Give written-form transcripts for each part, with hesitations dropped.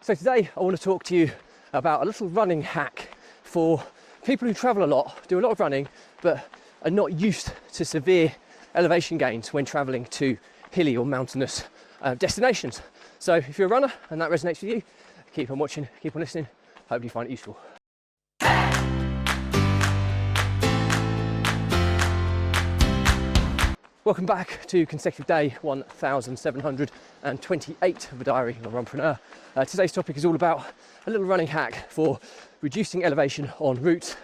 So today I want to talk to you about a little running hack for people who travel a lot, do a lot of running, but are not used to severe elevation gains when traveling to hilly or mountainous destinations. So if you're a runner and that resonates with you, keep on watching, keep on listening. Hope you find it useful. Welcome back to consecutive day 1728 of the diary of a Runpreneur. Today's topic is all about a little running hack for reducing elevation on routes,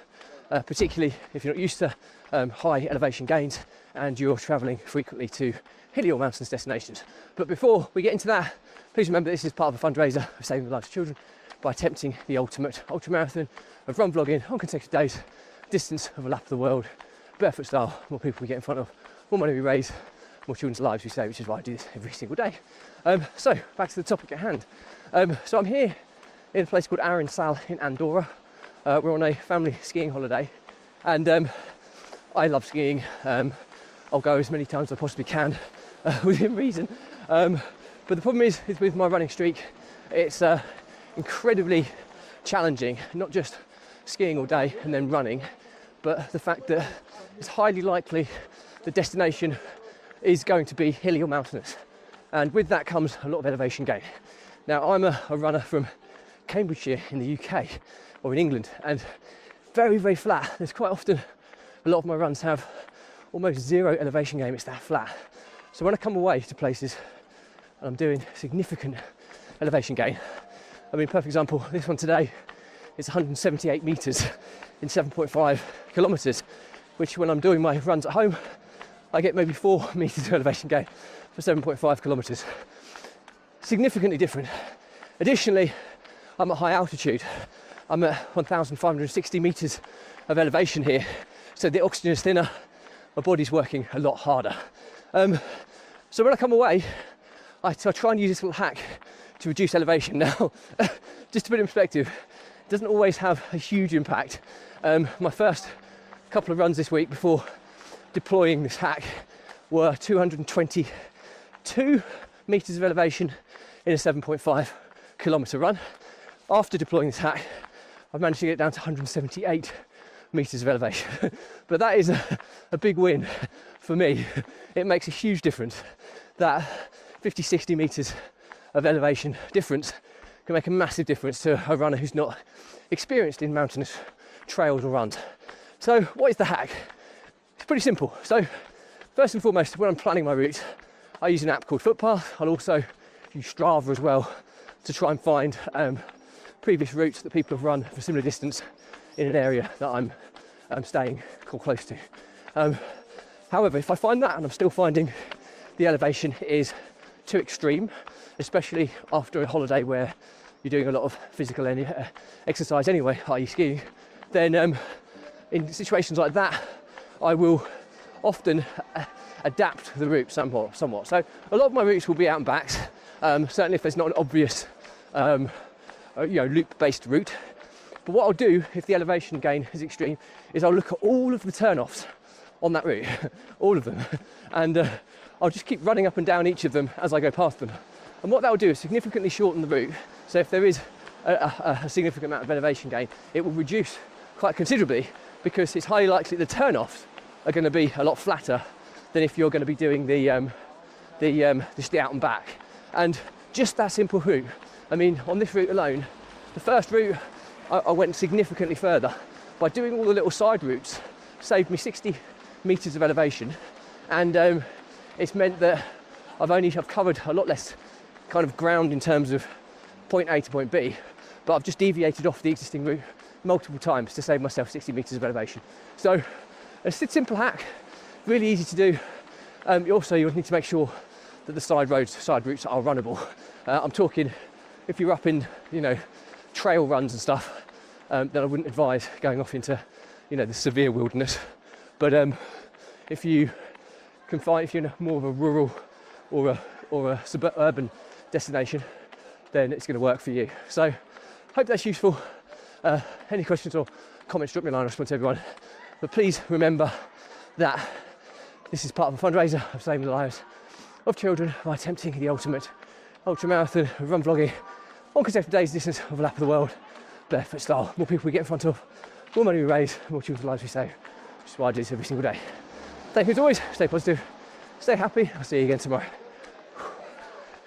particularly if you're not used to high elevation gains and you're travelling frequently to hilly or mountainous destinations. But before we get into that, please remember this is part of a fundraiser for saving the lives of children by attempting the ultimate ultramarathon of run vlogging on consecutive days, distance of a lap of the world, barefoot style. More people we get in front of, more money we raise, more children's lives we save, which is why I do this every single day. So back to the topic at hand. So I'm here in a place called Sal in Andorra. We're on a family skiing holiday, and I love skiing. I'll go as many times as I possibly can within reason. But the problem is with my running streak, it's incredibly challenging, not just skiing all day and then running, but the fact that it's highly likely the destination is going to be hilly or mountainous. And with that comes a lot of elevation gain. Now, I'm a runner from Cambridgeshire in the UK, or in England, and very, very flat. There's quite often, a lot of my runs have almost zero elevation gain, it's that flat. So when I come away to places and I'm doing significant elevation gain, I mean, perfect example, this one today is 178 metres in 7.5 kilometres, which when I'm doing my runs at home, I get maybe 4 metres of elevation gain for 7.5 kilometres. Significantly different. Additionally, I'm at high altitude. I'm at 1,560 metres of elevation here, so the oxygen is thinner, my body's working a lot harder. So when I come away, I try and use this little hack to reduce elevation. Now, just to put it in perspective, it doesn't always have a huge impact. My first couple of runs this week before deploying this hack were 222 metres of elevation in a 7.5 kilometre run. After deploying this hack, I've managed to get it down to 178 metres of elevation. But that is a big win for me. It makes a huge difference. That 50-60 metres of elevation difference can make a massive difference to a runner who's not experienced in mountainous trails or runs. So what is the hack? It's pretty simple. So first and foremost, when I'm planning my routes, I use an app called Footpath. I'll also use Strava as well to try and find previous routes that people have run for a similar distance in an area that I'm staying close to. However, if I find that and I'm still finding the elevation is too extreme, especially after a holiday where you're doing a lot of physical exercise anyway, i.e. skiing, then in situations like that, I will often adapt the route somewhat. So a lot of my routes will be out and backs, certainly if there's not an obvious loop-based route. But what I'll do if the elevation gain is extreme is I'll look at all of the turn-offs on that route, all of them, and I'll just keep running up and down each of them as I go past them. And what that will do is significantly shorten the route. So if there is a significant amount of elevation gain, it will reduce quite considerably, because it's highly likely the turn-offs are going to be a lot flatter than if you're going to be doing the out and back. And just that simple route, I mean, on this route alone, the first route I went significantly further. By doing all the little side routes, saved me 60 metres of elevation, and it's meant that I've covered a lot less kind of ground in terms of point A to point B, but I've just deviated off the existing route multiple times to save myself 60 metres of elevation. So a simple hack, really easy to do. You'll need to make sure that the side routes are runnable. I'm talking, if you're up in, trail runs and stuff, then I wouldn't advise going off into, the severe wilderness. But if you're in more of a rural or a suburban destination, then it's going to work for you. So hope that's useful. Any questions or comments, drop me a line. I respond to everyone. But please remember that this is part of a fundraiser of saving the lives of children by attempting the ultimate ultramarathon of run vlogging on consecutive days, distance of a lap of the world, barefoot style. More people we get in front of, more money we raise, more children's lives we save, which is why I do this every single day. Thank you as always, stay positive, stay happy, I'll see you again tomorrow.